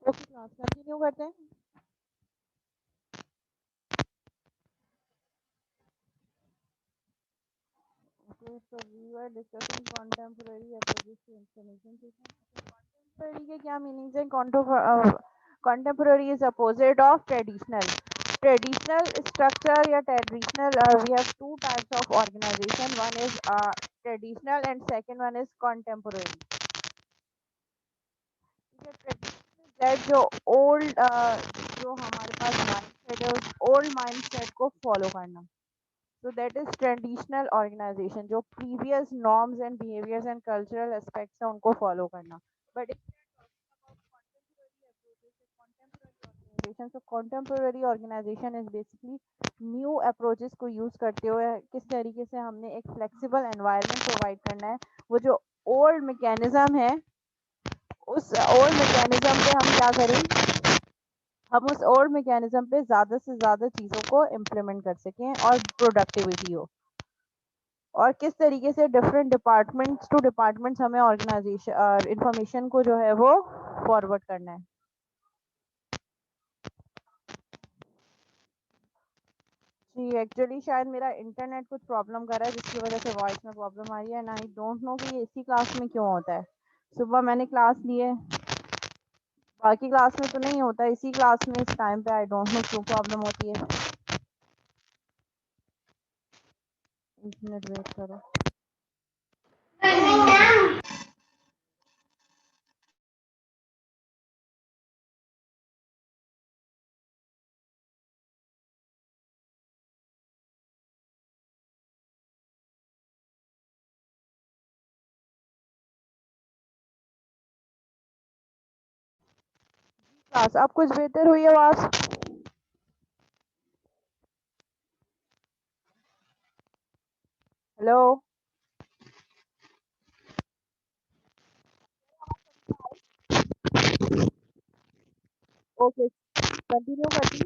Okay class continue करते हैं। Okay so we were discussing contemporary approaches to information system. Contemporary के क्या meanings हैं? Contemporary is opposite of traditional. Traditional structure या traditional, we have two types of organisation, one is traditional and second one is contemporary. That जो old जो हमारे पास mindset है उस ओल्ड माइंडसेट को फॉलो करना। So that is traditional organization, जो previous norms and behaviors and cultural aspects है उनको follow करना। But if organization, so contemporary organization is basically new approaches को use करते हुए किस तरीके से हमने एक flexible environment provide करना है। वो जो old mechanism है उस ओल्ड मैकेनिज्म पे हम क्या करें, हम उस ओल्ड मैकेनिज्म पे ज़्यादा से ज़्यादा चीज़ों को इम्प्लीमेंट कर सकें और प्रोडक्टिविटी हो। और किस तरीके से डिफरेंट डिपार्टमेंट्स टू डिपार्टमेंट्स हमें ऑर्गेनाइजेशन इंफॉर्मेशन को जो है वो फॉरवर्ड करना है। जी एक्चुअली शायद मेरा इंटरनेट कुछ प्रॉब्लम कर रहा है जिसकी वजह से वॉइस में प्रॉब्लम आ रही है एंड आई डोंट नो कि ये इसी क्लास में क्यों होता है। सुबह मैंने क्लास ली है, बाकी क्लास में तो नहीं होता, इसी क्लास में इस टाइम पे आई डोंट नो क्यों प्रॉब्लम होती है। एक मिनट वेट करो। क्लास अब कुछ बेहतर हुई आवाज़? हेलो ओके कंटिन्यू करती।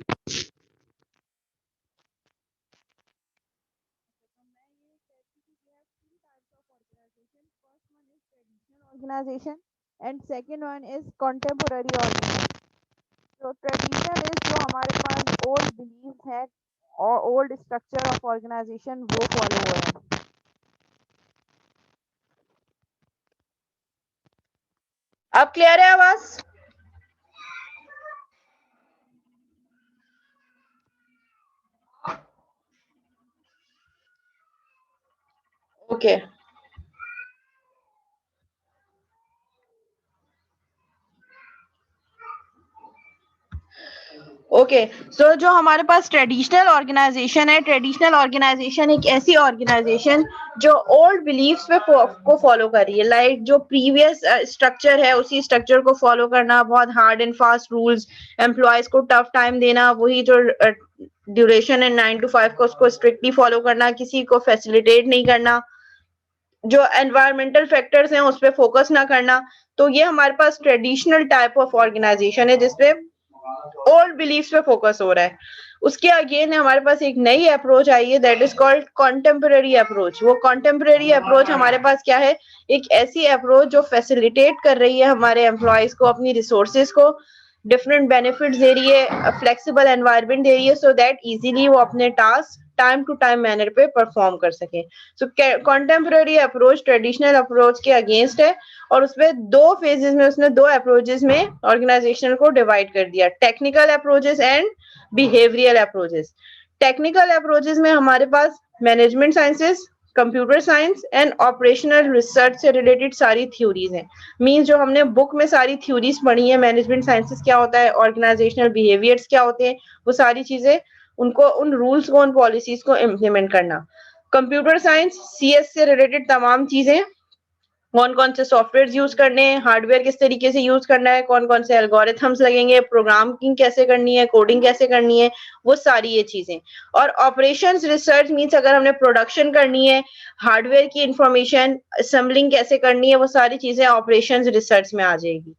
Organization and second one is contemporary organization. तो ट्रेडिशनल इज जो हमारे पास ओल्ड बिलीव है और ओल्ड स्ट्रक्चर ऑफ ऑर्गेनाइजेशन वो फॉलो हो रहा है। अब क्लियर है आवाज? ओके ओके सो जो हमारे पास ट्रेडिशनल ऑर्गेनाइजेशन है, ट्रेडिशनल ऑर्गेनाइजेशन एक ऐसी ऑर्गेनाइजेशन जो ओल्ड बिलीव्स पे को फॉलो कर रही है। लाइक जो प्रीवियस स्ट्रक्चर है उसी स्ट्रक्चर को फॉलो करना, बहुत hard and fast rules, employees को टफ टाइम देना, वही जो ड्यूरेशन है 9 to 5 को उसको स्ट्रिक्टली फॉलो करना, किसी को फैसिलिटेट नहीं करना, जो एनवायरमेंटल फैक्टर्स हैं उस पर फोकस ना करना। तो ये हमारे पास ट्रेडिशनल टाइप ऑफ ऑर्गेनाइजेशन है जिसपे ओल्ड बिलीफ्स पे फोकस हो रहा है। उसके अगेन हमारे पास एक नई अप्रोच आई है that is called contemporary approach. वो कॉन्टेम्पररी अप्रोच हमारे पास क्या है, एक ऐसी अप्रोच जो फैसिलिटेट कर रही है हमारे एम्प्लॉयज को, अपनी रिसोर्सेज को डिफरेंट बेनिफिट्स दे रही है, फ्लेक्सिबल एनवायरनमेंट दे रही है सो दैट इजीली वो अपने task time to time manner पे परफॉर्म कर सके। So contemporary approach traditional approach के अगेंस्ट है और उसमें दो फेजेस में, उसने दो अप्रोचेस में ऑर्गेनाइजेशन को डिवाइड कर दिया, technical approaches and behavioural approaches. Technical approaches में हमारे पास management sciences, computer science and operational research से रिलेटेड सारी थ्योरीज हैं। मींस जो हमने बुक में सारी थ्योरीज पढ़ी है, मैनेजमेंट साइंसेस क्या होता है, ऑर्गेनाइजेशनल बिहेवियर्स क्या होते हैं, वो सारी चीजें उनको, उन रूल्स को, उन पॉलिसीज को इम्प्लीमेंट करना। कंप्यूटर साइंस सीएस से रिलेटेड तमाम चीजें, कौन कौन से सॉफ्टवेयर यूज करने हैं, हार्डवेयर किस तरीके से यूज करना है, कौन कौन से एल्गोरिथम्स लगेंगे, प्रोग्रामिंग कैसे करनी है, कोडिंग कैसे करनी है, वो सारी ये चीजें। और ऑपरेशंस रिसर्च मींस अगर हमने प्रोडक्शन करनी है, हार्डवेयर की इंफॉर्मेशन असेंबलिंग कैसे करनी है, वो सारी चीजें ऑपरेशंस रिसर्च में आ जाएगी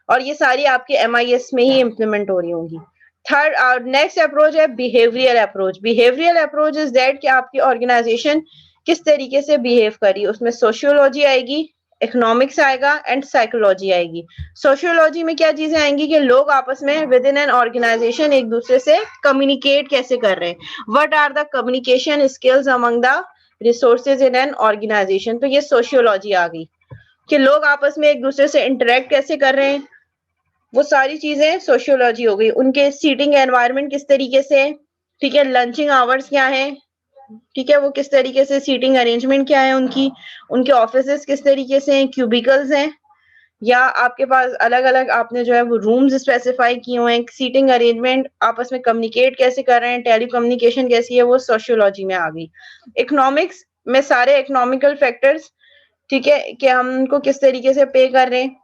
और ये सारी आपके एमआईएस में ही इम्प्लीमेंट हो रही होंगी। थर्ड नेक्स्ट अप्रोच है behavioural approach. Behavioural approach is that कि आपकी ऑर्गेनाइजेशन किस तरीके से बिहेव कर रही है, उसमें सोशियोलॉजी आएगी, इकोनॉमिक्स आएगा एंड साइकोलॉजी आएगी। सोशियोलॉजी में क्या चीजें आएंगी कि लोग आपस में विद इन एन ऑर्गेनाइजेशन एक दूसरे से कम्युनिकेट कैसे कर रहे हैं, what are the communication skills among the resources in an organisation. तो ये सोशियोलॉजी आ गई कि लोग आपस में एक दूसरे से इंटरेक्ट कैसे कर रहे हैं, वो सारी चीजें सोशियोलॉजी हो गई। उनके सीटिंग एनवायरनमेंट किस तरीके से है, ठीक है, लंचिंग आवर्स क्या है, ठीक है, वो किस तरीके से सीटिंग अरेंजमेंट क्या है उनकी, उनके ऑफिसेस किस तरीके से हैं, क्यूबिकल्स हैं या आपके पास अलग अलग आपने जो है वो रूम्स स्पेसिफाई किए हुए हैं, सीटिंग अरेंजमेंट, आपस में कम्युनिकेट कैसे कर रहे हैं, टेली कम्युनिकेशन कैसी है, वो सोशियोलॉजी में आ गई। इकोनॉमिक्स में सारे इकोनॉमिकल फैक्टर्स, ठीक है, कि हम उनको किस तरीके से पे कर रहे हैं,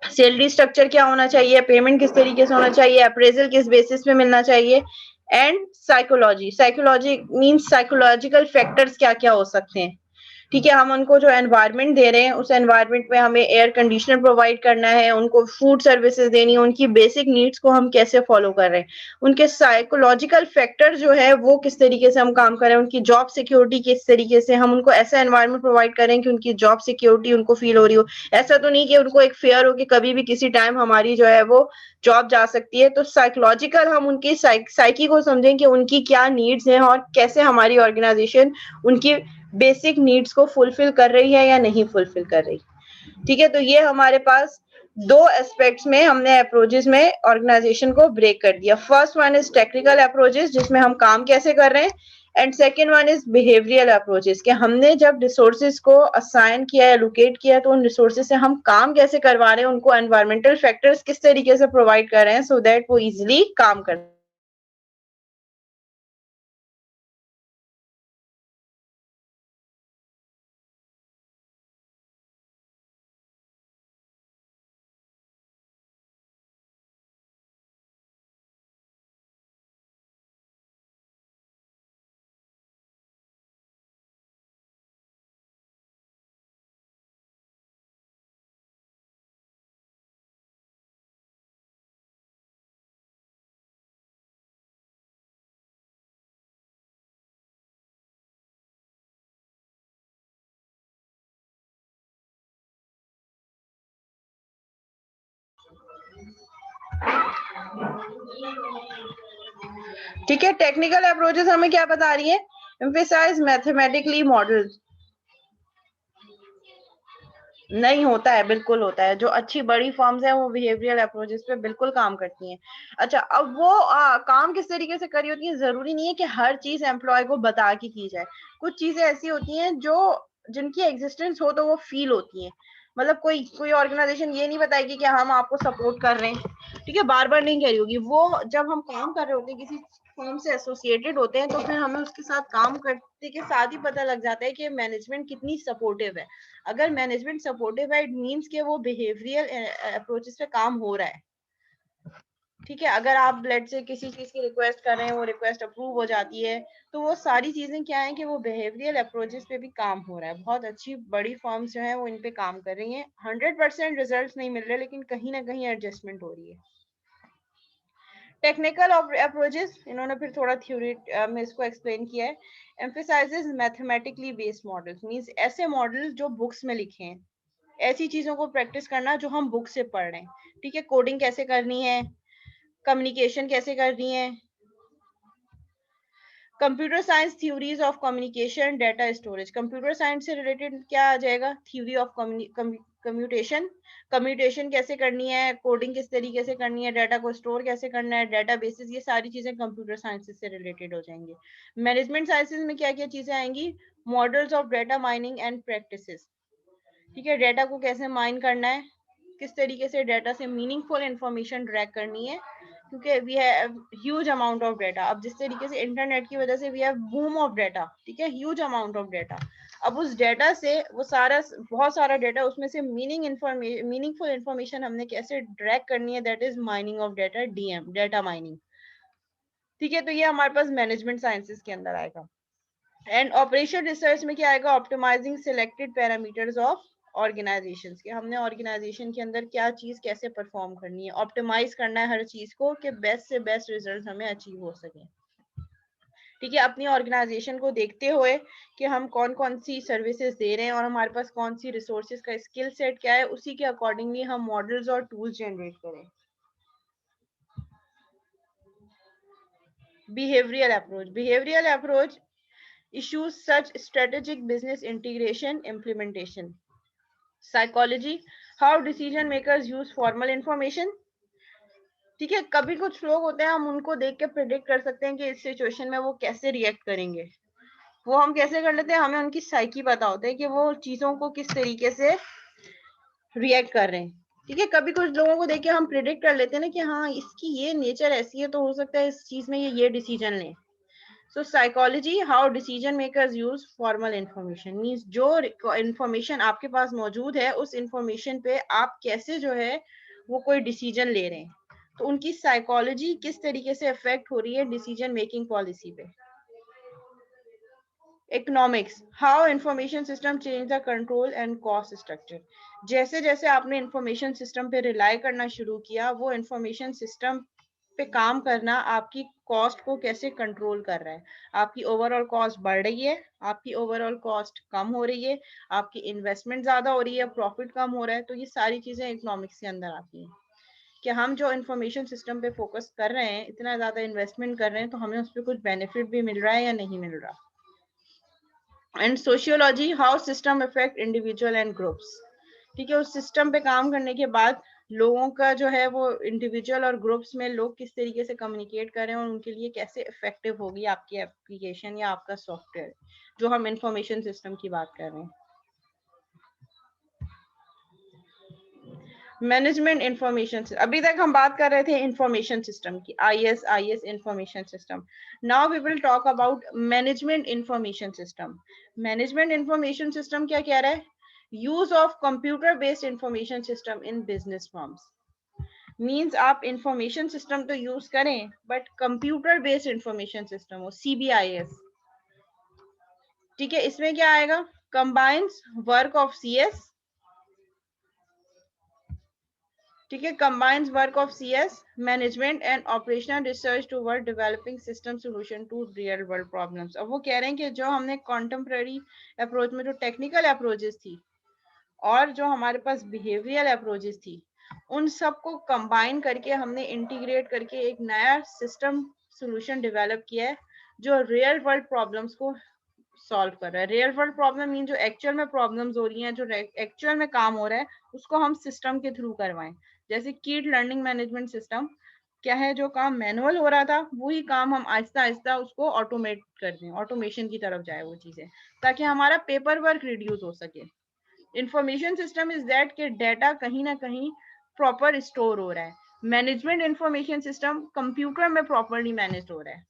सैलरी स्ट्रक्चर क्या होना चाहिए, पेमेंट किस तरीके से होना चाहिए, अप्रेजल किस बेसिस पे मिलना चाहिए। And psychology, psychology means psychological factors क्या क्या हो सकते हैं, ठीक है, हम उनको जो एनवायरनमेंट दे रहे हैं उस एनवायरनमेंट में हमें एयर कंडीशनर प्रोवाइड करना है, उनको फूड सर्विसेज देनी है, उनकी बेसिक नीड्स को हम कैसे फॉलो कर रहे हैं, उनके साइकोलॉजिकल फैक्टर जो है वो किस तरीके से हम काम कर रहे हैं, उनकी जॉब सिक्योरिटी किस तरीके से हम उनको ऐसा एनवायरनमेंट प्रोवाइड करें कि उनकी जॉब सिक्योरिटी उनको फील हो रही हो। ऐसा तो नहीं कि उनको एक फेयर हो कि कभी भी किसी टाइम हमारी जो है वो जॉब जा सकती है। तो साइकोलॉजिकल हम उनकी साइकी को समझें कि उनकी क्या नीड्स हैं और कैसे हमारी ऑर्गेनाइजेशन उनकी बेसिक नीड्स को फुलफिल कर रही है या नहीं फुलफिल कर रही। ठीक है, तो ये हमारे पास दो एस्पेक्ट्स में हमने अप्रोचेस में ऑर्गेनाइजेशन को ब्रेक कर दिया। First one is technical approaches जिसमें हम काम कैसे कर रहे हैं, and second one is behavioural approaches कि हमने जब रिसोर्सेज को असाइन किया है, एलोकेट किया, तो उन रिसोर्सेज से हम काम कैसे करवा रहे हैं, उनको एनवायरमेंटल फैक्टर्स किस तरीके से प्रोवाइड कर रहे हैं सो दैट वो इजिली काम कर। ठीक है, टेक्निकल अप्रोचेस हमें क्या बता रही है, एम्फेसाइज मैथमेटिकली मॉडल। नहीं होता है, बिल्कुल होता है, जो अच्छी बड़ी फर्म्स हैं वो बिहेवियरल अप्रोचेस पे बिल्कुल काम करती हैं। अच्छा, अब वो काम किस तरीके से करी होती है, जरूरी नहीं है कि हर चीज एम्प्लॉय को बता के की जाए। कुछ चीजें ऐसी होती हैं जो जिनकी एग्जिस्टेंस हो तो वो फील होती हैं। मतलब कोई कोई ऑर्गेनाइजेशन ये नहीं बताएगी कि हम आपको सपोर्ट कर रहे हैं, ठीक है, बार बार नहीं कह रही होगी वो। जब हम काम कर रहे होते हैं किसी फर्म से एसोसिएटेड होते हैं तो फिर हमें उसके साथ काम करते के साथ ही पता लग जाता है कि मैनेजमेंट कितनी सपोर्टिव है। अगर मैनेजमेंट सपोर्टिव है इट मींस कि वो बिहेवियरल अप्रोचेस पे काम हो रहा है। ठीक है, अगर आप लेट से किसी चीज की रिक्वेस्ट कर रहे हैं, वो रिक्वेस्ट अप्रूव हो जाती है, तो वो सारी चीजें क्या है कि वो बिहेवियरल अप्रोचेस पे भी काम हो रहा है। बहुत अच्छी बड़ी फर्म्स जो है वो इन पे काम कर रही हैं। 100% रिजल्ट नहीं मिल रहे लेकिन कहीं ना कहीं एडजस्टमेंट हो रही है। टेक्निकल अप्रोचेस इन्होंने फिर थोड़ा थ्योरी में इसको एक्सप्लेन किया है। Emphasises mathematically based models means ऐसे मॉडल जो बुक्स में लिखे हैं, ऐसी चीजों को प्रैक्टिस करना जो हम बुक से पढ़ रहे हैं। ठीक है, कोडिंग कैसे करनी है, कम्युनिकेशन कैसे करनी है, computer science theories of communication, data storage. Computer science से रिलेटेड क्या आ जाएगा, थ्योरी ऑफ कम्यूटेशन, कम्यूटेशन कैसे करनी है, कोडिंग किस तरीके से करनी है, डाटा को स्टोर कैसे करना है, डाटा बेसिस, ये सारी चीजें कंप्यूटर साइंसेज से रिलेटेड हो जाएंगे। मैनेजमेंट साइंसेज में क्या क्या चीजें आएंगी, models of data mining and practices. ठीक है, डाटा को कैसे माइन करना है, किस तरीके से डाटा से मीनिंगफुल इंफॉर्मेशन ड्रैग करनी है, क्योंकि we have huge amount of data. अब जिस तरीके से इंटरनेट की वजह से we have boom of data, ठीक है, ह्यूज अमाउंट ऑफ डाटा। अब उस डाटा से वो सारा बहुत सारा डाटा, उसमें से मीनिंगफुल इंफॉर्मेशन हमने कैसे ड्रैग करनी है, that is mining of data, DM, data mining. ठीक है, तो ये हमारे पास मैनेजमेंट साइंसेस के अंदर आएगा। एंड ऑपरेशन रिसर्च में क्या आएगा, optimising selected parameters of organisations के हमने ऑर्गेनाइजेशन के अंदर क्या चीज कैसे परफॉर्म करनी है, ऑप्टिमाइज करना है हर चीज को कि बेस्ट से बेस्ट रिजल्ट हमें अचीव हो सके। ठीक है, अपनी ऑर्गेनाइजेशन को देखते हुए कि हम कौन कौन सी सर्विसेज दे रहे हैं और हमारे पास कौन सी रिसोर्सेज का स्किल सेट क्या है, उसी के अकॉर्डिंगली हम मॉडल्स और टूल्स जनरेट करें। Behavioural approach issues such strategic business integration implementation. Psychology, how decision makers use formal information. ठीक है, कभी कुछ लोग होते हैं हम उनको देख के प्रिडिक्ट कर सकते हैं कि इस सिचुएशन में वो कैसे रिएक्ट करेंगे। वो हम कैसे कर लेते हैं, हमें उनकी साइकी पता होता है कि वो चीजों को किस तरीके से रिएक्ट कर रहे हैं। ठीक है, कभी कुछ लोगों को देख के हम प्रिडिक्ट कर लेते हैं ना कि हाँ इसकी ये नेचर ऐसी है तो हो सकता है इस चीज में ये डिसीजन लें। So psychology, how decision makers use formal information means जो information आपके पास मौजूद है उस information पे आप कैसे जो है वो कोई decision ले रहे हैं, तो उनकी psychology किस तरीके से affect हो रही है decision making policy पे। Economics, how information system change the control and cost structure. जैसे जैसे आपने इंफॉर्मेशन सिस्टम पे रिलाई करना शुरू किया, वो इंफॉर्मेशन सिस्टम पे काम करना आपकी कॉस्ट को कैसे कंट्रोल कर रहा है। आपकी ओवरऑल कॉस्ट बढ़ रही है, आपकी ओवरऑल कॉस्ट कम हो रही है, आपकी इन्वेस्टमेंट ज्यादा हो रही है, प्रॉफिट कम हो रहा है। तो ये सारी चीजें इकोनॉमिक्स के अंदर आती हैं कि हम जो इंफॉर्मेशन सिस्टम पे फोकस कर रहे हैं, इतना ज्यादा इन्वेस्टमेंट कर रहे हैं, तो हमें उस पर कुछ बेनिफिट भी मिल रहा है या नहीं मिल रहा। And sociology, how system effect individual and groups. ठीक है, उस सिस्टम पे काम करने के बाद लोगों का जो है वो इंडिविजुअल और ग्रुप्स में लोग किस तरीके से कम्युनिकेट करें और उनके लिए कैसे इफेक्टिव होगी आपकी एप्लीकेशन या आपका सॉफ्टवेयर, जो हम इंफॉर्मेशन सिस्टम की बात कर रहे हैं। मैनेजमेंट इंफॉर्मेशन, अभी तक हम बात कर रहे थे इंफॉर्मेशन सिस्टम की, IS information system. Now we will talk about management information system. Management information system क्या कह रहा है, use of computer based information system in business forms. Means आप इंफॉर्मेशन सिस्टम तो यूज करें but computer based information system हो, CBIS। ठीक है, इसमें क्या आएगा, कंबाइंस वर्क ऑफ CS। ठीक है, combines work of CS management and operational research toward developing system solution to real world problems। अब वो कह रहे हैं कि जो हमने contemporary approach में जो technical approaches थी और जो हमारे पास behavioral approaches थी, उन सबको combine करके हमने integrate करके एक नया system solution develop किया है जो real world problems को सॉल्व कर रहा है। रियल वर्ल्ड प्रॉब्लम मीन जो एक्चुअल में प्रॉब्लम्स हो रही हैं, जो एक्चुअल में काम हो रहा है, उसको हम सिस्टम के थ्रू करवाएं। जैसे कीट लर्निंग मैनेजमेंट सिस्टम क्या है, जो काम मैनुअल हो रहा था वही काम हम आहिस्ता आहिस्ता उसको ऑटोमेट कर दें, ऑटोमेशन की तरफ जाए वो चीजें, ताकि हमारा पेपर वर्क रिड्यूस हो सके। इंफॉर्मेशन सिस्टम इज दैट कि डेटा कहीं ना कहीं प्रॉपर स्टोर हो रहा है। मैनेजमेंट इंफॉर्मेशन सिस्टम कंप्यूटर में प्रॉपरली मैनेज हो रहा है।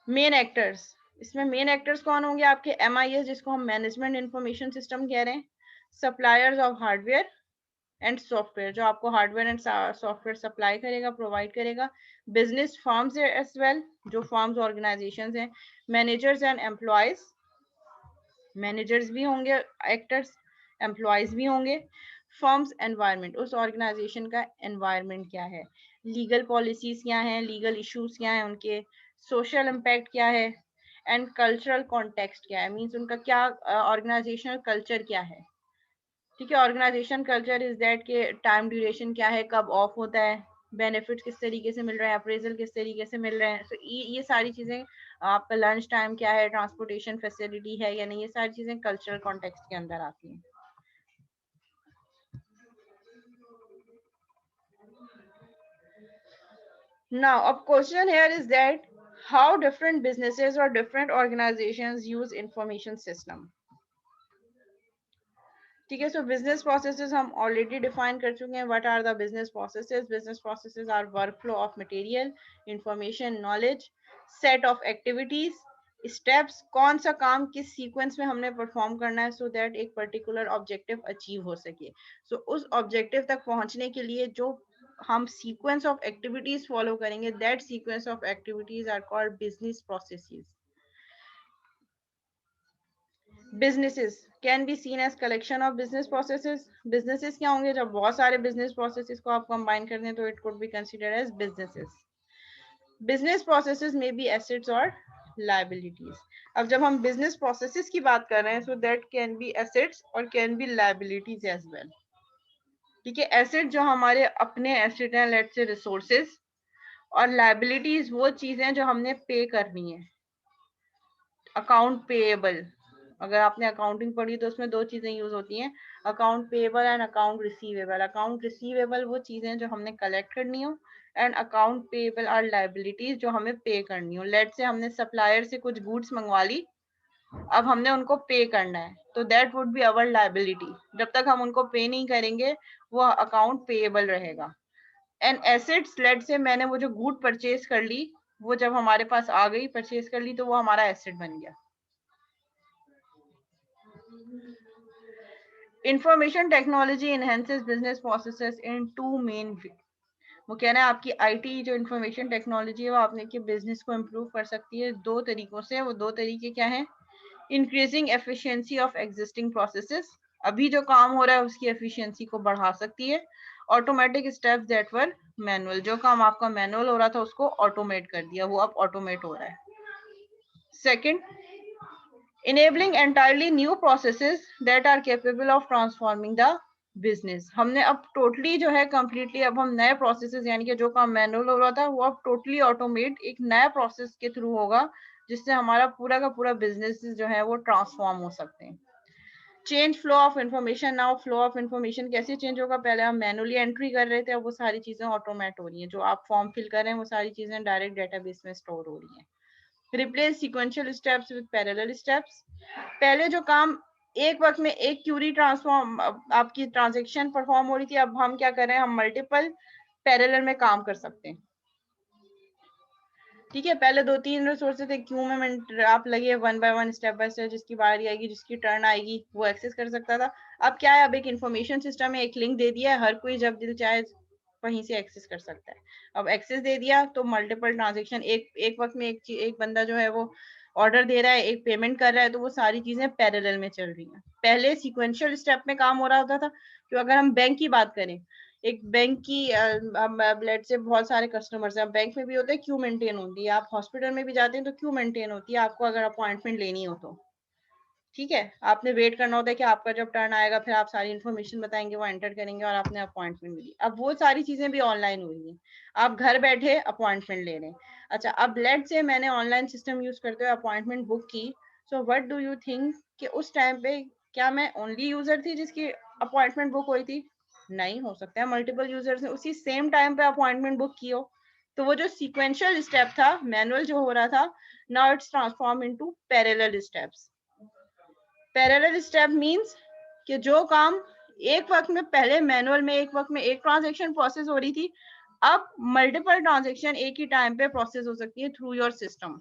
मेन एक्टर्स, इसमें मेन एक्टर्स कौन होंगे आपके, MIS जिसको हम मैनेजमेंट इंफॉर्मेशन सिस्टम कह रहे हैं, suppliers of hardware and software, जो आपको हार्डवेयर एंड सॉफ्टवेयर सप्लाई करेगा, प्रोवाइड करेगा, बिजनेस फर्म्स एज वेल, जो फर्म्स ऑर्गेनाइजेशंस हैं, मैनेजर्स एंड एम्प्लॉयज, मैनेजर्स भी होंगे एक्टर्स, एम्प्लॉयज भी होंगे, फर्म्स एनवायरनमेंट, उस ऑर्गेनाइजेशन का एनवायरनमेंट क्या है, लीगल पॉलिसीज क्या हैं, लीगल इश्यूज क्या हैं उनके, सोशल इम्पैक्ट क्या है, एंड कल्चरल कॉन्टेक्स्ट क्या है, मीन्स उनका क्या ऑर्गेनाइजेशनल कल्चर क्या है। ठीक है, ऑर्गेनाइजेशन कल्चर इज दैट के टाइम ड्यूरेशन क्या है, कब ऑफ होता है, बेनिफिट किस तरीके से मिल रहे हैं, अप्रेजल किस तरीके से मिल रहे हैं। तो ये सारी चीजें, आपका लंच टाइम क्या है, ट्रांसपोर्टेशन फैसिलिटी है या नहीं, ये सारी चीजें कल्चरल कॉन्टेक्स्ट के अंदर आती हैं। Now, a question here is that how different businesses or different organizations use information system. ठीक है, सो बिजनेस प्रोसेसेस हम ऑलरेडी डिफाइन कर चुके हैं। What are the business processes, business processes are workflow of material, information, knowledge, set of activities, steps, कौन सा काम किस सीक्वेंस में हमने परफॉर्म करना है सो दैट एक पर्टिकुलर ऑब्जेक्टिव अचीव हो सके। सो उस ऑब्जेक्टिव तक पहुंचने के लिए जो हम सीक्वेंस ऑफ एक्टिविटीज फॉलो करेंगे, that sequence of activities are called business processes. businesses can be seen as collection of business processes। businesses क्या होंगे, जब बहुत सारे business processes को आप combine कर दें तो it could be considered as businesses। Business processes में बी एसेट्स और लाइबिलिटीज। अब जब हम बिजनेस प्रोसेसेस की बात कर रहे हैं, so that can be assets और can be liabilities as well. ठीक है, एसेट जो हमारे अपने एसेट हैं, लेट से रिसोर्सेज, और लाइबिलिटीज वो चीजें जो हमने पे करनी है। अकाउंट पेएबल, अगर आपने अकाउंटिंग पढ़ी तो उसमें दो चीजें यूज होती हैं, account payable and account receivable. Account receivable वो चीजें जो हमने कलेक्ट करनी हो, and account payable are liabilities जो हमें पे करनी हो। लेट से हमने सप्लायर से कुछ गुड्स मंगवा ली, अब हमने उनको पे करना है, तो that would be our liability. जब तक हम उनको पे नहीं करेंगे वो अकाउंट पेएबल रहेगा। एंड एसेट्स, लेट से मैंने वो जो गुड परचेज कर ली, वो जब हमारे पास आ गई, परचेज कर ली, तो वो हमारा एसेट बन गया। Information technology enhances business processes in two main way. वो कह रहे हैं आपकी आईटी जो इंफॉर्मेशन टेक्नोलॉजी है वो आपके बिजनेस को इम्प्रूव कर सकती है दो तरीकों से। वो दो तरीके क्या हैं? Increasing efficiency of existing processes, अभी जो काम हो रहा है उसकी एफिशिएंसी को बढ़ा सकती है। Automatic steps that were manual, जो काम आपका मैनुअल हो रहा था उसको ऑटोमेट कर दिया, वो अब ऑटोमेट हो रहा है। Second, enabling entirely new processes that are capable of transforming the business। हमने अब टोटली जो है कंप्लीटली अब हम नए प्रोसेसेस, यानी कि जो काम मैनुअल हो रहा था वो अब टोटली ऑटोमेट एक नया प्रोसेस के थ्रू होगा, जिससे हमारा पूरा का पूरा बिजनेस जो है वो ट्रांसफॉर्म हो सकते हैं। Change flow of information. Now flow of information कैसे चेंज होगा? पहले हम मैनुअली एंट्री कर रहे थे, अब वो सारी चीजें ऑटोमेट हो रही हैं। जो आप फॉर्म फिल कर रहे हैं वो सारी चीजें डायरेक्ट डेटाबेस में स्टोर हो रही हैं। Replace sequential steps with parallel steps. पहले जो काम एक वक्त में एक क्यूरी ट्रांसफॉर्म आपकी ट्रांजेक्शन परफॉर्म हो रही थी, अब हम क्या कर रहे हैं? हम मल्टीपल पैरेलल में काम कर सकते हैं। ठीक है, पहले दो तीन रिसोर्सेज थे, क्यू में आप लगे one by one step by step, जिसकी बारी आएगी जिसकी टर्न आएगी वो एक्सेस कर सकता था। अब क्या है? अब एक इन्फॉर्मेशन सिस्टम में एक लिंक दे दिया है, हर कोई जब दिल चाहे वहीं से एक्सेस कर सकता है। अब एक्सेस दे दिया तो मल्टीपल ट्रांजेक्शन, एक वक्त में एक बंदा जो है वो ऑर्डर दे रहा है, एक पेमेंट कर रहा है, तो वो सारी चीजें पैरेलल में चल रही हैं। पहले सीक्वेंशियल स्टेप में काम हो रहा होता था। कि अगर हम बैंक की बात करें, एक बैंक की लेट से बहुत सारे कस्टमर्स हैं, बैंक में भी होते हैं, क्यू मेंटेन होती है। आप हॉस्पिटल में भी जाते हैं तो क्यू मेंटेन होती है, आपको अगर अपॉइंटमेंट लेनी हो तो। ठीक है, आपने वेट करना होता है कि आपका जब टर्न आएगा, फिर आप सारी इन्फॉर्मेशन बताएंगे, वो एंटर करेंगे और आपने अपॉइंटमेंट मिली। अब वो सारी चीजें भी ऑनलाइन हुई हैं, आप घर बैठे अपॉइंटमेंट ले रहे हैं। अच्छा, अब लेट से मैंने ऑनलाइन सिस्टम यूज करते हुए अपॉइंटमेंट बुक की, so what do you think कि उस टाइम पे क्या मैं ओनली यूजर थी जिसकी अपॉइंटमेंट बुक हुई थी? नहीं, हो सकता है मल्टीपल यूजर्स ने उसी सेम टाइम पे अपॉइंटमेंट बुक की हो। तो वो जो सीक्वेंशियल स्टेप था, मैनुअल जो हो रहा था, now it's transform into parallel steps. Parallel step means कि जो काम एक वक्त में, पहले मैनुअल में एक वक्त में एक ट्रांजैक्शन प्रोसेस हो रही थी, अब मल्टीपल ट्रांजैक्शन एक ही टाइम पे प्रोसेस हो सकती है through your system.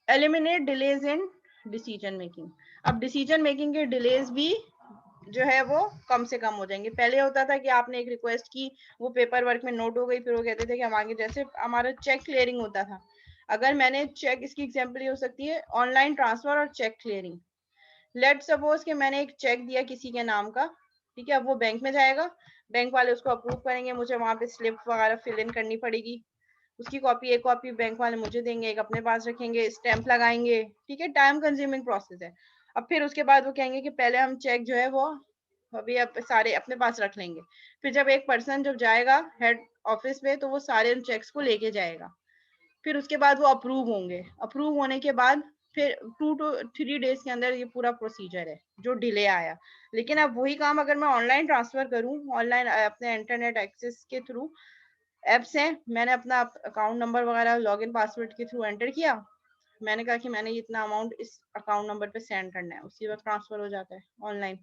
Eliminate delays in decision making. अब डिसीजन मेकिंग के डिलेज भी जो है वो कम से कम हो जाएंगे। पहले होता था कि आपने एक रिक्वेस्ट की, वो पेपर वर्क में नोट हो गई, फिर वो कहते थे कि हम आगे, जैसे हमारा चेक क्लियरिंग होता था। अगर मैंने चेक, इसकी एग्जांपल ये हो सकती है ऑनलाइन ट्रांसफर और चेक क्लियरिंग। लेट सपोज कि मैंने एक चेक दिया किसी के नाम का, ठीक है, अब वो बैंक में जाएगा, बैंक वाले उसको अप्रूव करेंगे, मुझे वहां पे स्लिप वगैरह फिल इन करनी पड़ेगी, उसकी कॉपी, एक कॉपी बैंक वाले मुझे देंगे, एक अपने पास रखेंगे, स्टैंप लगाएंगे। ठीक है, टाइम कंज्यूमिंग प्रोसेस है। अब फिर उसके बाद वो कहेंगे कि पहले हम चेक जो है वो अभी अब सारे अपने पास रख लेंगे। फिर जब एक पर्सन जब जाएगा हेड ऑफिस में, तो वो सारे उन चेक्स को लेके जाएगा, फिर उसके बाद वो अप्रूव होंगे। अप्रूव होने के बाद फिर 2 to 3 डेज के अंदर ये पूरा प्रोसीजर है जो डिले आया। लेकिन अब वही काम अगर मैं ऑनलाइन ट्रांसफर करूं, ऑनलाइन अपने इंटरनेट एक्सेस के थ्रू, एप्स हैं, मैंने अपना अकाउंट नंबर वगैरह लॉगिन पासवर्ड के थ्रू एंटर किया, मैंने कहा कि मैंने इतना अमाउंट इस अकाउंट नंबर पे सेंड करना है, उसी वक्त ट्रांसफर हो जाता है ऑनलाइन।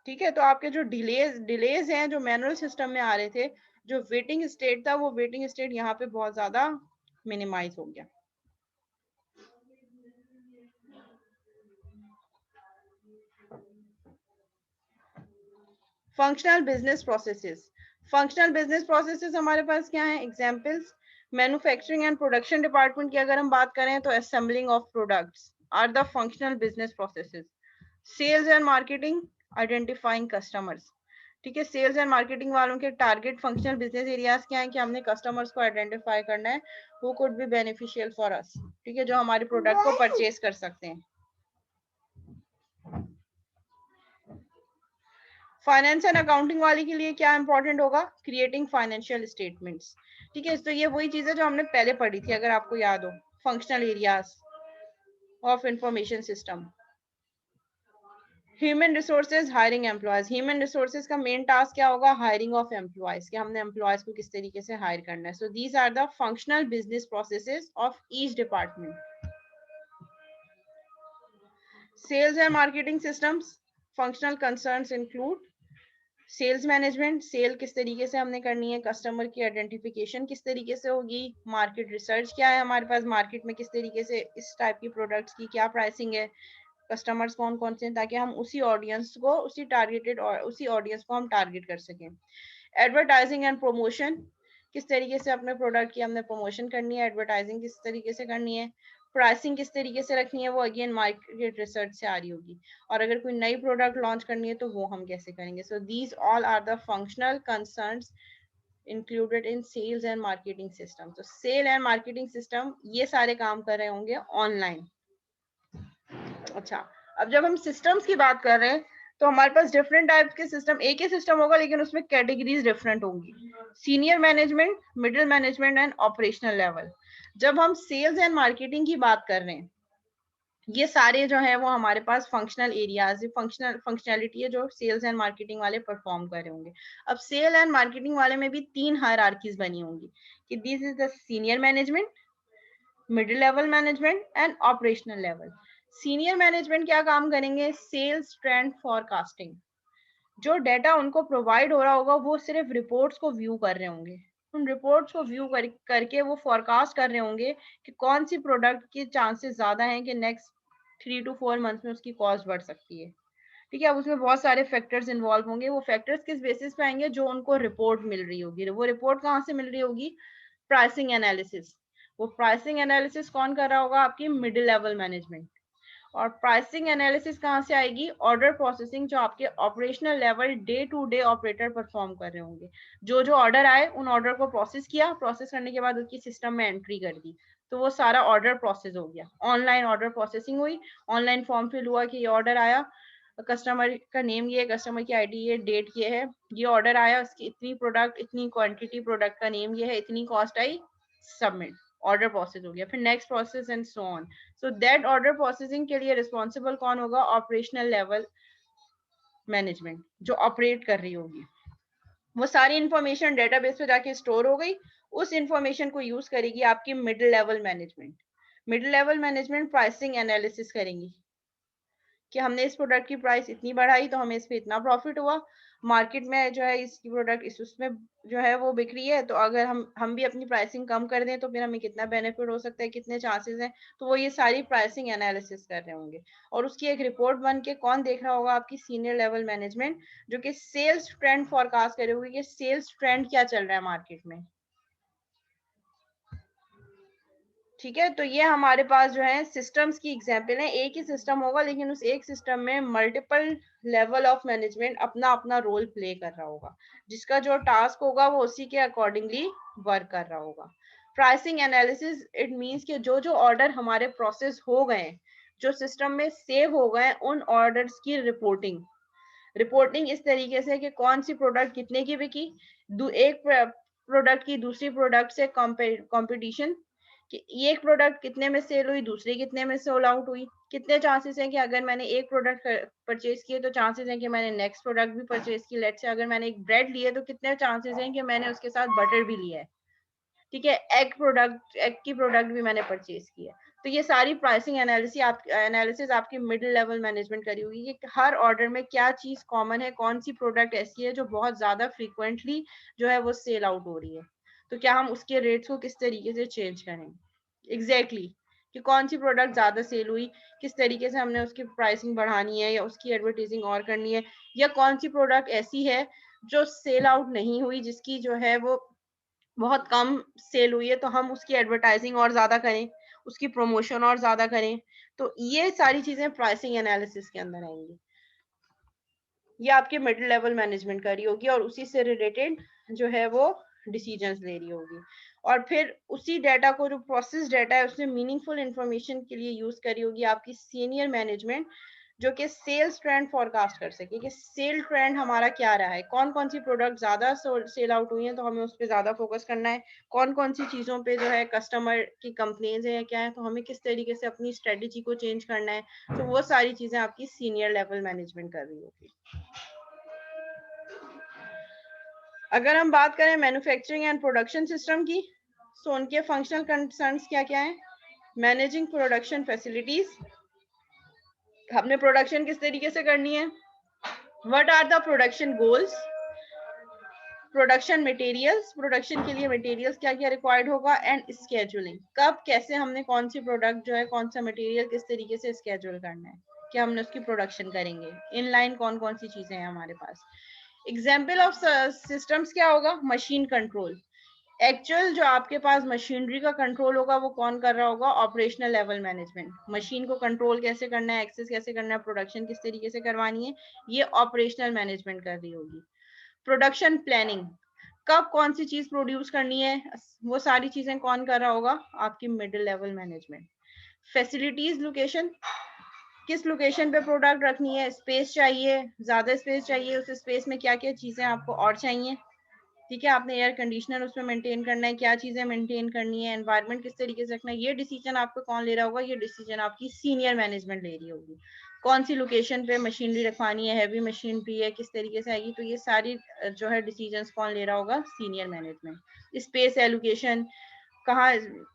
ठीक है, तो आपके जो डिलेज हैं जो मैनुअल सिस्टम में आ रहे थे, जो वेटिंग स्टेट था, वो वेटिंग स्टेट यहाँ पे बहुत ज्यादा मिनिमाइज हो गया। Functional business processes. Functional business processes हमारे पास क्या है? Examples, manufacturing and production department की अगर हम बात करें तो assembling of products are the functional business processes. Sales and marketing identifying customers. ठीक है, सेल्स एंड मार्केटिंग वालों के टारगेट फंक्शनल बिजनेस एरियाज क्या है कि हमने कस्टमर्स को आइडेंटिफाई करना है who could be beneficial for us. ठीक है, जो हमारे प्रोडक्ट को परचेज कर सकते हैं. फाइनेंस एंड अकाउंटिंग वाले के लिए क्या इंपॉर्टेंट होगा? Creating financial statements. ठीक है, तो ये वही चीज है जो हमने पहले पढ़ी थी अगर आपको याद हो. Functional areas of information system. Human resources hiring employees. Human resources का मेन टास्क क्या होगा? हायरिंग ऑफ एम्प्लॉयज, कि हमने एम्प्लॉयज को किस तरीके से हायर करना है. So these are the functional business processes of each department. Sales and marketing systems functional concerns include sales management. Sale किस तरीके से हमने करनी है, कस्टमर की आइडेंटिफिकेशन किस तरीके से होगी, मार्केट रिसर्च क्या है हमारे पास, मार्केट में किस तरीके से इस टाइप की प्रोडक्ट्स की क्या प्राइसिंग है, कस्टमर्स कौन कौन से हैं, ताकि हम उसी ऑडियंस को उसी ऑडियंस को हम टारगेट कर सकें. एडवर्टाइजिंग एंड प्रमोशन, किस तरीके से अपने प्रोडक्ट की हमने प्रमोशन करनी है, एडवर्टाइजिंग किस तरीके से करनी है, प्राइसिंग किस तरीके से रखनी है, वो अगेन मार्केट रिसर्च से आ रही होगी. और अगर कोई नई प्रोडक्ट लॉन्च करनी है तो वो हम कैसे करेंगे. So these all are the functional concerns included in sales and marketing system. तो सेल एंड मार्केटिंग सिस्टम ये सारे काम कर रहे होंगे ऑनलाइन. अच्छा, अब जब हम सिस्टम्स की बात कर रहे हैं तो हमारे पास डिफरेंट टाइप के सिस्टम, एक ही सिस्टम होगा लेकिन उसमें कैटेगरीज डिफरेंट होंगी. Senior management, middle management and operational level. जब हम सेल्स एंड मार्केटिंग की बात कर रहे हैं, ये सारे जो है वो हमारे पास फंक्शनल एरियाज, फंक्शनैलिटी है जो सेल्स एंड मार्केटिंग वाले परफॉर्म कर रहे होंगे. अब सेल एंड मार्केटिंग वाले में भी 3 हायरार्कीज बनी होंगी कि this is the senior management, middle level management and operational level. Senior management क्या काम करेंगे? Sales trend forecasting. जो डाटा उनको प्रोवाइड हो रहा होगा वो सिर्फ रिपोर्ट्स को व्यू कर रहे होंगे. उन रिपोर्ट्स को व्यू करके वो फॉरकास्ट कर रहे होंगे कि कौन सी प्रोडक्ट के चांसेस ज्यादा हैं कि नेक्स्ट 3 to 4 मंथ्स में उसकी कॉस्ट बढ़ सकती है. ठीक है, अब उसमें बहुत सारे फैक्टर्स इन्वॉल्व होंगे. वो फैक्टर्स किस बेसिस पे आएंगे? जो उनको रिपोर्ट मिल रही होगी. वो रिपोर्ट कहाँ से मिल रही होगी? Pricing analysis. वो प्राइसिंग एनालिसिस कौन कर रहा होगा? आपकी मिडिल लेवल मैनेजमेंट. और प्राइसिंग एनालिसिस कहाँ से आएगी? ऑर्डर प्रोसेसिंग, जो आपके operational level day to day operator perform कर रहे होंगे. जो जो ऑर्डर आए उन ऑर्डर को प्रोसेस किया, प्रोसेस करने के बाद उसकी सिस्टम में एंट्री कर दी, तो वो सारा ऑर्डर प्रोसेस हो गया. ऑनलाइन ऑर्डर प्रोसेसिंग हुई, ऑनलाइन फॉर्म फिल हुआ कि ये ऑर्डर आया, कस्टमर का नेम ये, कस्टमर की आईडी ये, डेट ये है, ये ऑर्डर आया, उसकी इतनी प्रोडक्ट, इतनी क्वांटिटी, प्रोडक्ट का नेम ये है, इतनी कॉस्ट आई, सबमिट, ऑर्डर प्रोसेस हो गया. फिर next process and so on. So that order processing के लिए रिस्पॉन्सिबल कौन होगा? ऑपरेशनल लेवल मैनेजमेंट, जो ऑपरेट कर रही होगी. वो सारी इंफॉर्मेशन डेटाबेस पे जाके स्टोर हो गई. उस इंफॉर्मेशन को यूज करेगी आपकी middle level management. Middle level management pricing analysis करेंगी कि हमने इस प्रोडक्ट की प्राइस इतनी बढ़ाई तो हमें इस पे इतना प्रॉफिट हुआ, मार्केट में जो है इसकी प्रोडक्ट इस उसमें जो है वो बिक रही है, तो अगर हम भी अपनी प्राइसिंग कम कर दें तो फिर हमें कितना बेनिफिट हो सकता है, कितने चांसेस हैं. तो वो ये सारी प्राइसिंग एनालिसिस कर रहे होंगे. और उसकी एक रिपोर्ट बन के कौन देख रहा होगा? आपकी सीनियर लेवल मैनेजमेंट, जो कि सेल्स ट्रेंड फॉरकास्ट करे होगी कि सेल्स ट्रेंड क्या चल रहा है मार्केट में. ठीक है, तो ये हमारे पास जो है सिस्टम्स की एग्जांपल है. एक ही सिस्टम होगा लेकिन उस एक सिस्टम में मल्टीपल लेवल ऑफ मैनेजमेंट अपना अपना रोल प्ले कर रहा होगा. जिसका जो टास्क होगा वो उसी के अकॉर्डिंगली वर्क कर रहा होगा. प्राइसिंग एनालिसिस, इट मींस कि जो जो ऑर्डर हमारे प्रोसेस हो गए, जो सिस्टम में सेव हो गए, उन ऑर्डर्स की रिपोर्टिंग इस तरीके से कि कौन सी प्रोडक्ट कितने की बिकी, एक प्रोडक्ट की दूसरी प्रोडक्ट से कंपटीशन, कि एक प्रोडक्ट कितने में सेल हुई, दूसरी कितने में सोल आउट हुई, कितने चांसेस हैं कि अगर मैंने एक प्रोडक्ट परचेज किए तो चांसेस हैं कि मैंने नेक्स्ट प्रोडक्ट भी परचेज की. लेट्स से अगर मैंने एक ब्रेड लिए तो कितने चांसेस हैं कि मैंने उसके साथ बटर भी लिया है. ठीक है, एग की प्रोडक्ट भी मैंने परचेज की है. तो ये सारी प्राइसिंग एनालिसिस आपकी मिडिल लेवल मैनेजमेंट करी हुई है कि हर ऑर्डर में क्या चीज कॉमन है, कौन सी प्रोडक्ट ऐसी है जो बहुत ज्यादा फ्रीक्वेंटली जो है वो सेल आउट हो रही है, तो क्या हम उसके रेट्स को किस तरीके से चेंज करें. एग्जैक्टली कि कौन सी प्रोडक्ट ज्यादा सेल हुई, किस तरीके से हमने उसकी प्राइसिंग बढ़ानी है या उसकी एडवर्टाइजिंग और करनी है, या कौन सी प्रोडक्ट ऐसी है जो सेल आउट नहीं हुई, जिसकी जो है वो बहुत कम सेल हुई है तो हम उसकी एडवर्टाइजिंग और ज्यादा करें, उसकी प्रमोशन और ज्यादा करें। तो ये सारी चीजें प्राइसिंग एनालिसिस के अंदर आएंगी। ये आपके मिडिल लेवल मैनेजमेंट कर रही होगी और उसी से रिलेटेड जो है वो डिसीजंस ले रही होगी। और फिर उसी डाटा को, जो प्रोसेस डाटा है, उसमें मीनिंगफुल इंफॉर्मेशन के लिए यूज करी होगी आपकी सीनियर मैनेजमेंट, जो कि सेल्स ट्रेंड फोरकास्ट कर सके कि सेल ट्रेंड हमारा क्या रहा है, कौन कौन सी प्रोडक्ट ज्यादा सेल आउट हुई है तो हमें उस पर ज्यादा फोकस करना है, कौन कौन सी चीजों पे जो है कस्टमर की कंप्लेंट्स है या क्या है तो हमें किस तरीके से अपनी स्ट्रेटेजी को चेंज करना है। तो वो सारी चीजें आपकी सीनियर लेवल मैनेजमेंट कर रही होगी। अगर हम बात करें मैन्युफैक्चरिंग एंड प्रोडक्शन सिस्टम की, तो उनके फंक्शनल कंसर्न्स क्या क्या है? मैनेजिंग प्रोडक्शन फैसिलिटीज, हमने प्रोडक्शन किस तरीके से करनी है, what are the production goals, production materials, production के लिए मटेरियल्स क्या क्या रिक्वायर्ड होगा, एंड स्केड्यूलिंग, कब कैसे हमने कौन सी प्रोडक्ट जो है, कौन सा मटेरियल किस तरीके से स्केड्यूल करना है कि हमने उसकी प्रोडक्शन करेंगे, इन लाइन कौन कौन सी चीजें हैं हमारे पास। एग्जाम्पल ऑफ सिस्टम्स क्या होगा? मशीन कंट्रोल, एक्चुअल जो आपके पास मशीनरी का कंट्रोल होगा वो कौन कर रहा होगा? Operational level management. मशीन को कंट्रोल कैसे करना है, एक्सेस कैसे करना है, प्रोडक्शन किस तरीके से करवानी है, ये ऑपरेशनल मैनेजमेंट कर रही होगी। प्रोडक्शन प्लानिंग, कब कौन सी चीज प्रोड्यूस करनी है, वो सारी चीजें कौन कर रहा होगा? आपकी middle level management. Facilities location, किस लोकेशन पे प्रोडक्ट रखनी है, स्पेस चाहिए, ज्यादा स्पेस चाहिए, उस स्पेस में क्या क्या चीजें आपको और चाहिए, ठीक है, आपने एयर कंडीशनर उसमें मेंटेन करना है, क्या चीजें मेंटेन करनी है, एनवायरनमेंट किस तरीके से रखना है, ये डिसीजन आपको कौन ले रहा होगा? ये डिसीजन आपकी सीनियर मैनेजमेंट ले रही होगी। कौन सी लोकेशन पे मशीनरी रखवानी है, हैवी मशीनरी है, किस तरीके से आएगी, तो ये सारी जो है डिसीजंस कौन ले रहा होगा? Senior management. स्पेस एलोकेशन, कहाँ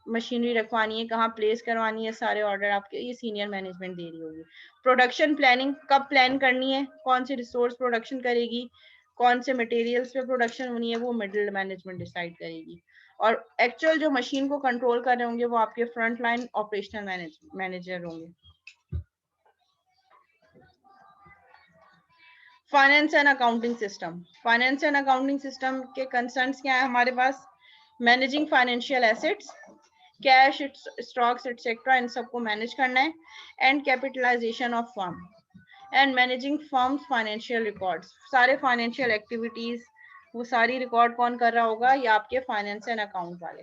मशीनरी रखवानी है, कहाँ प्लेस करवानी है, सारे ऑर्डर आपके ये सीनियर मैनेजमेंट दे रही होगी। प्रोडक्शन प्लानिंग, कब प्लान करनी है, कौन से रिसोर्स प्रोडक्शन करेगी, कौन से मटेरियल्स पे प्रोडक्शन होनी है, वो मिडिल मैनेजमेंट डिसाइड करेगी। और एक्चुअल जो मशीन को कंट्रोल कर रहे होंगे वो आपके फ्रंट लाइन ऑपरेशनल मैनेजर होंगे। Finance and accounting system, finance and accounting system के कंसर्न्स क्या है हमारे पास? Managing financial assets, cash, stocks etcetera, इन सबको मैनेज करना है। And capitalisation of firm, and managing firms financial records, सारे फाइनेंशियल एक्टिविटीज वो सारी रिकॉर्ड कौन कर रहा होगा? ये आपके फाइनेंस एंड अकाउंट वाले।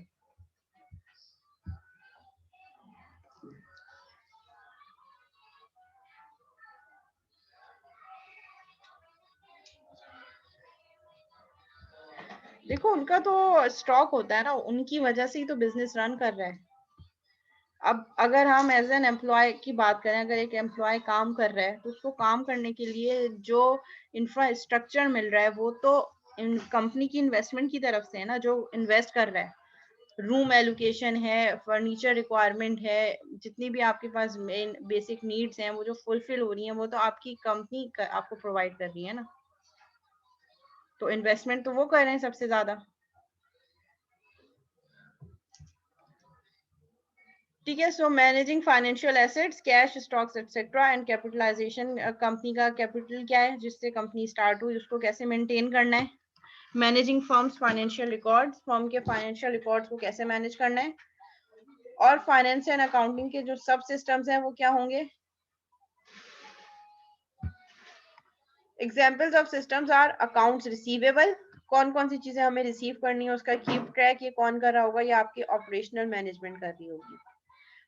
देखो उनका तो स्टॉक होता है ना, उनकी वजह से ही तो बिजनेस रन कर रहा है। अब अगर हम एज एन एम्प्लॉय की बात करें, अगर एक एम्प्लॉय काम कर रहा है तो उसको काम करने के लिए जो इंफ्रास्ट्रक्चर मिल रहा है वो तो कंपनी की इन्वेस्टमेंट की तरफ से है ना, जो इन्वेस्ट कर रहा है। रूम एलोकेशन है, फर्नीचर रिक्वायरमेंट है, जितनी भी आपके पास मेन बेसिक नीड्स हैं वो जो फुलफिल हो रही हैं वो तो आपकी कंपनी आपको प्रोवाइड कर रही है ना, तो इन्वेस्टमेंट तो वो कर रहे हैं सबसे ज्यादा। ठीक है, so managing financial assets, cash, stocks etcetera, and capitalisation, company का कैपिटल क्या है जिससे कंपनी स्टार्ट हुई उसको कैसे मेंटेन करना है। Managing firms financial records, firm के फाइनेंशियल रिकॉर्ड्स को कैसे मैनेज करना है। और फाइनेंस एंड अकाउंटिंग के जो सब सिस्टम्स हैं वो क्या होंगे? Examples of systems are accounts receivable, कौन कौन सी चीजें हमें रिसीव करनी है उसका कीप ट्रैक, ये कौन कर रहा होगा? ये आपकी ऑपरेशनल मैनेजमेंट कर रही होगी।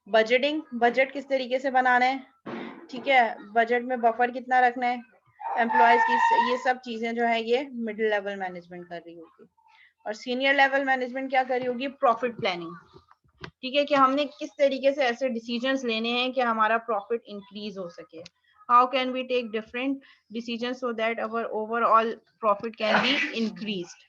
बजटिंग, बजट किस तरीके से बनाना है, ठीक है, बजट में बफर कितना रखना है, एम्प्लॉयज की, ये सब चीजें जो है ये मिडिल लेवल मैनेजमेंट कर रही होगी। और सीनियर लेवल मैनेजमेंट क्या कर रही होगी? प्रॉफिट प्लानिंग, ठीक है, कि हमने किस तरीके से ऐसे डिसीजंस लेने हैं कि हमारा प्रॉफिट इंक्रीज हो सके। How can we take different decisions so that our overall profit can be increased.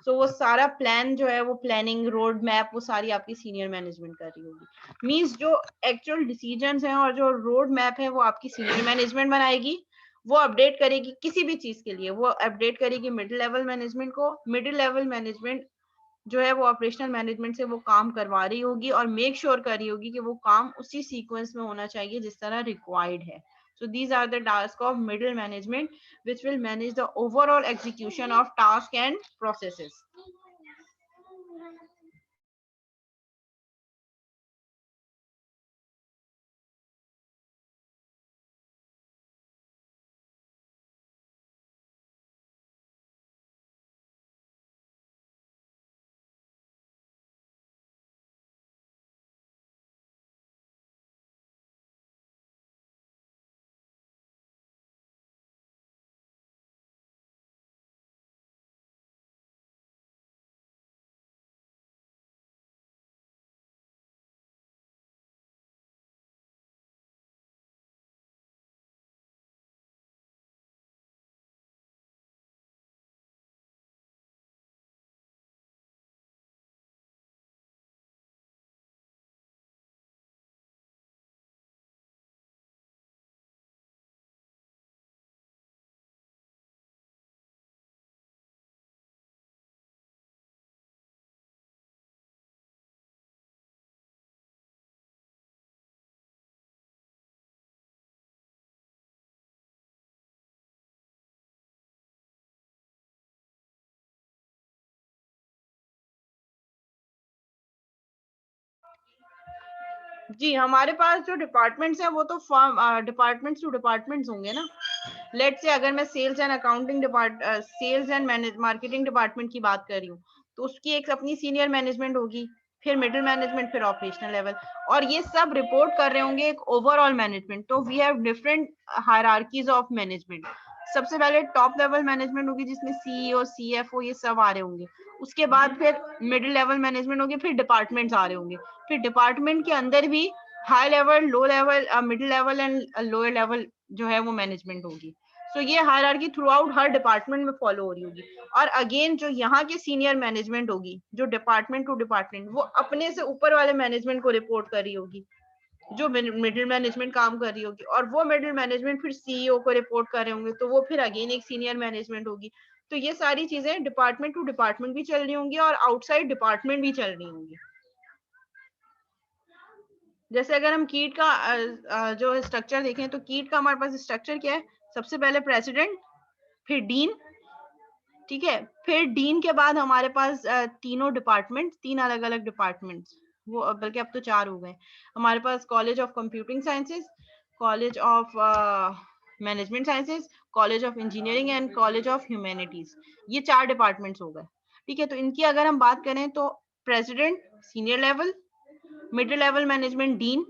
So वो सारा प्लान जो है, वो प्लानिंग, रोड मैप, वो सारी आपकी सीनियर मैनेजमेंट कर रही होगी। मींस जो एक्चुअल डिसीजंस हैं और जो रोड मैप है वो आपकी सीनियर मैनेजमेंट बनाएगी, वो अपडेट करेगी किसी भी चीज के लिए, वो अपडेट करेगी मिडिल लेवल मैनेजमेंट को। मिडिल लेवल मैनेजमेंट जो है वो ऑपरेशनल मैनेजमेंट से वो काम करवा रही होगी और मेक श्योर कर रही होगी कि वो काम उसी सीक्वेंस में होना चाहिए जिस तरह रिक्वायर्ड है। So these are the tasks of middle management which will manage the overall execution of task and processes. जी, हमारे पास जो डिपार्टमेंट्स हैं वो तो डिपार्टमेंट्स टू डिपार्टमेंट्स होंगे ना। लेट्स से अगर मैं sales and accounting sales and marketing department की बात कर रही हूँ, तो उसकी एक अपनी सीनियर मैनेजमेंट होगी, फिर मिडिल मैनेजमेंट, फिर ऑपरेशनल लेवल, और ये सब रिपोर्ट कर रहे होंगे एक ओवरऑल मैनेजमेंट। तो we have different hierarchies of management. सबसे पहले टॉप लेवल मैनेजमेंट होगी जिसमें सीईओ, सीएफओ ये सब आ रहे होंगे। उसके बाद फिर मिडिल लेवल मैनेजमेंट होगी, फिर डिपार्टमेंट्स आ रहे होंगे। फिर डिपार्टमेंट के अंदर भी high level, low level, middle level and lower level जो है वो मैनेजमेंट होगी। सो ये हायरार्की थ्रू आउट हर डिपार्टमेंट में फॉलो हो रही होगी। और अगेन जो यहाँ की सीनियर मैनेजमेंट होगी, जो डिपार्टमेंट टू डिपार्टमेंट, वो अपने से ऊपर वाले मैनेजमेंट को रिपोर्ट कर रही होगी, जो मिडिल मैनेजमेंट काम कर रही होगी, और वो मिडिल मैनेजमेंट फिर सीईओ को रिपोर्ट कर रहे होंगे, तो वो फिर अगेन एक सीनियर मैनेजमेंट होगी। तो ये सारी चीजें डिपार्टमेंट टू डिपार्टमेंट भी चल रही होंगी और आउटसाइड डिपार्टमेंट भी चल रही होंगी। जैसे अगर हम कीट का जो स्ट्रक्चर देखें, तो कीट का हमारे पास स्ट्रक्चर क्या है? सबसे पहले प्रेसिडेंट, फिर डीन, ठीक है, फिर डीन के बाद हमारे पास तीनों डिपार्टमेंट, तीन अलग अलग डिपार्टमेंट, वो बल्कि अब तो चार हो गए। हमारे पास college of computing sciences, college of management sciences, college of engineering and college of humanities. ये चार डिपार्टमेंट्स हो गए, ठीक है। तो इनकी अगर हम बात करें तो president senior level, middle level management dean,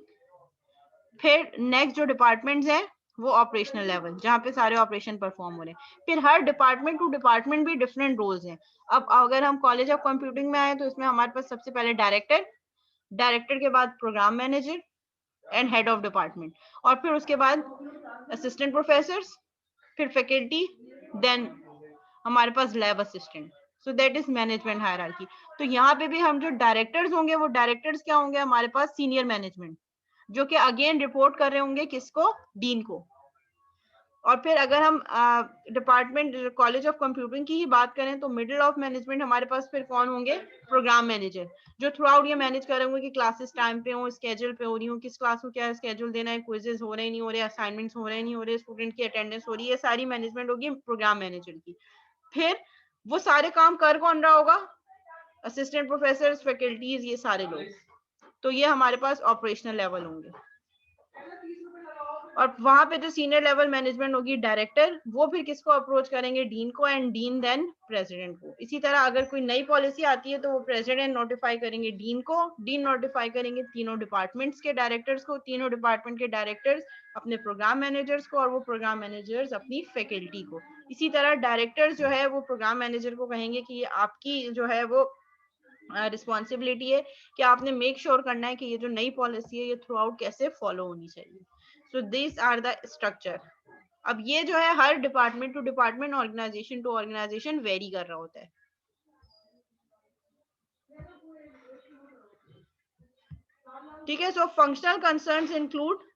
फिर नेक्स्ट जो डिपार्टमेंट्स हैं वो ऑपरेशनल लेवल, जहाँ पे सारे ऑपरेशन परफॉर्म हो रहे हैं। फिर हर डिपार्टमेंट टू डिपार्टमेंट भी डिफरेंट रोल्स हैं। अब अगर हम कॉलेज ऑफ कंप्यूटिंग में आए तो इसमें हमारे पास सबसे पहले डायरेक्टर, डायरेक्टर के बाद programme manager and head of department, और फिर उसके बाद असिस्टेंट प्रोफेसर, फिर फैकल्टी, देन हमारे पास lab assistant. So that is management hierarchy. तो यहाँ पे भी हम जो डायरेक्टर्स होंगे, वो डायरेक्टर्स क्या होंगे? हमारे पास सीनियर मैनेजमेंट, जो कि अगेन रिपोर्ट कर रहे होंगे किसको? डीन को। और फिर अगर हम डिपार्टमेंट कॉलेज ऑफ कंप्यूटिंग की ही बात करें तो मिडिल ऑफ मैनेजमेंट हमारे पास फिर कौन होंगे? प्रोग्राम मैनेजर, जो थ्रू आउट ये मैनेज कर रहे होंगे कि क्लासेस टाइम पे हो, स्केड्यूल पे हो रही हो, किस क्लास को क्या स्केड्यूल देना है, क्विजेस हो रहे नहीं हो रहे, असाइनमेंट्स हो रहे नहीं हो रहे, स्टूडेंट की अटेंडेंस हो रही है, ये सारी मैनेजमेंट होगी प्रोग्राम मैनेजर की। फिर वो सारे काम कर कौन रहा होगा? असिस्टेंट प्रोफेसर, फैकल्टीज, ये सारे लोग। तो ये हमारे पास ऑपरेशनल लेवल होंगे। और वहां पे जो सीनियर लेवल मैनेजमेंट होगी डायरेक्टर, वो फिर किसको अप्रोच करेंगे? डीन को, एंड डीन देन प्रेसिडेंट को। इसी तरह अगर कोई नई पॉलिसी आती है तो वो प्रेसिडेंट नोटिफाई करेंगे डीन को, डीन नोटिफाई करेंगे तीनों डिपार्टमेंट्स के डायरेक्टर्स को, तीनों डिपार्टमेंट के डायरेक्टर्स अपने प्रोग्राम मैनेजर्स को, और वो प्रोग्राम मैनेजर्स अपनी फैकल्टी को। इसी तरह डायरेक्टर्स जो है वो प्रोग्राम मैनेजर को कहेंगे कि ये आपकी जो है वो रिस्पॉन्सिबिलिटी है कि आपने मेक श्योर करना है कि ये जो नई पॉलिसी है ये थ्रू आउट कैसे फॉलो होनी चाहिए। So this are the structure. अब ये जो है हर department to department, organisation to organisation vary कर रहा होता है। ठीक है। सो फंक्शनल कंसर्न्स इंक्लूड,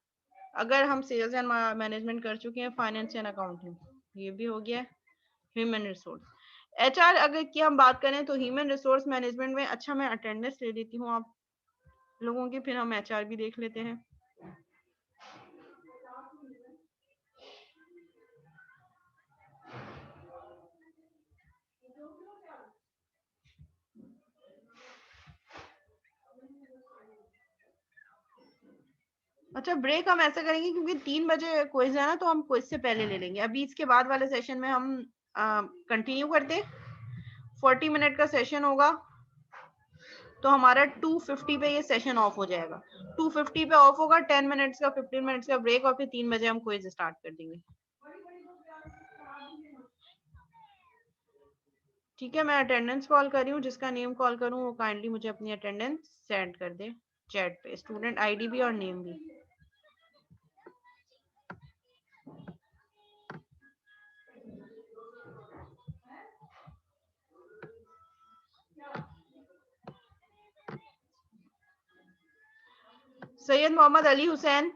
अगर हम सेल्स एंड मैनेजमेंट कर चुके हैं, फाइनेंस एंड अकाउंटिंग ये भी हो गया। ह्यूमन रिसोर्स, एचआर अगर की हम बात करें तो ह्यूमन रिसोर्स मैनेजमेंट में, अच्छा मैं अटेंडेंस ले लेती हूँ आप लोगों की, फिर हम एचआर भी देख लेते हैं। अच्छा, ब्रेक हम ऐसा करेंगे क्योंकि 3 बजे क्विज है ना, तो हम क्विज से पहले ले लेंगे। अभी इसके बाद वाले सेशन में हम कंटिन्यू करते। 40 मिनट का सेशन होगा, तो हमारा 2:50 पे ये सेशन ऑफ हो जाएगा। 2:50 पे ऑफ होगा, 10 मिनट्स का 15 मिनट्स का ब्रेक, और फिर 3 बजे हम क्विज स्टार्ट कर देंगे। ठीक है, मैं अटेंडेंस कॉल कर रही हूँ, जिसका नेम कॉल करूँ वो काइंडली मुझे अपनी अटेंडेंस सेंड कर दे चैट पे, स्टूडेंट आईडी भी और नेम भी। सैयद मोहम्मद अली हुसैन।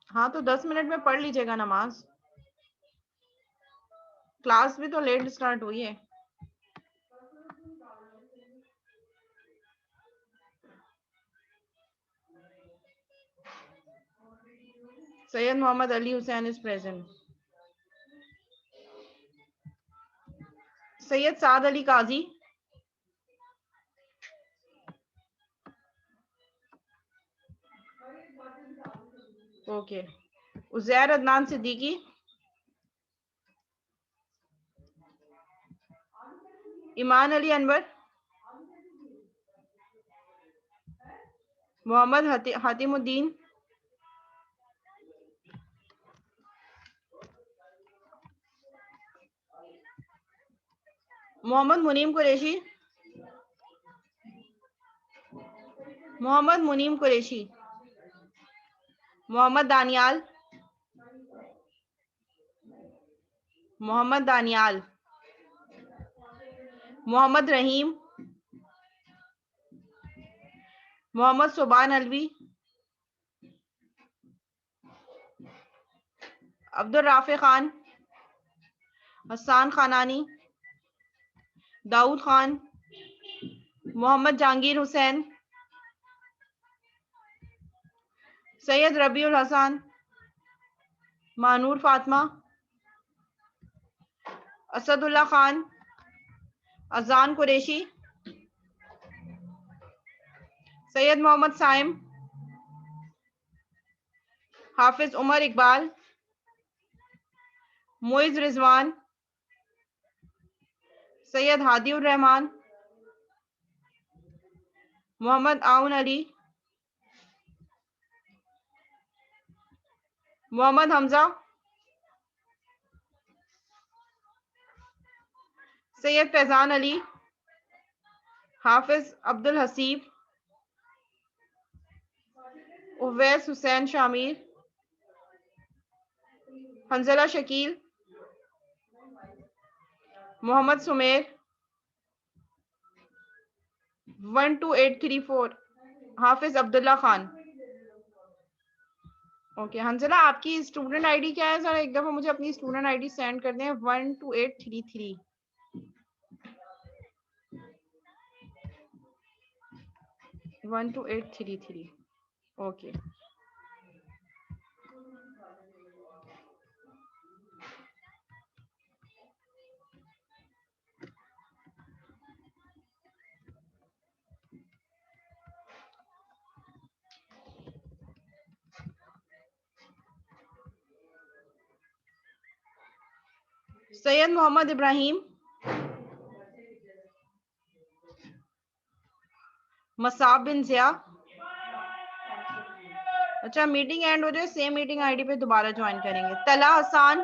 हाँ, तो 10 मिनट में पढ़ लीजिएगा नमाज, क्लास भी तो लेट स्टार्ट हुई है। Sayyid Muhammad Ali Hussain is present. Syed Saad Ali Qazi, okay. Uzair Adnan Siddiqui, Iman Ali Anwar, Mohammad Hatimuddin, Mohammad Muneem Qureshi, Mohammad Muneem Qureshi, Mohammad Daniyal, Mohammad Daniyal, Mohammad Rahim, Mohammad Subhan Alvi, Abdul Rafay Khan, Hasan Khanani, Dawood Khan, Mohammad Jahangir Hussain, Syed Rabiul Hasan, Manoor Fatima, Asadullah Khan, Azan Qureshi, Syed Mohammad Saim, हाफिज उमर इकबाल, मोइज रिजवान, सैयद हादिउर रहमान, मोहम्मद आउन अली, मोहम्मद हमजा, सैयद फैजान अली, हाफिज अब्दुल हसीब, उवैस हुसैन शामिर, हंजला शकील, मोहम्मद सुमेर, 12834, हाफिज अब्दुल्ला खान। ओके हंजला, आपकी स्टूडेंट आईडी क्या है? जरा एक दफा मुझे अपनी स्टूडेंट आईडी सेंड कर दें। 12833, 12833। ओके सैयद मोहम्मद इब्राहिम, मसाब बिन जिया। अच्छा मीटिंग एंड हो जाए, सेम मीटिंग आईडी पे दोबारा ज्वाइन करेंगे। तला हसान,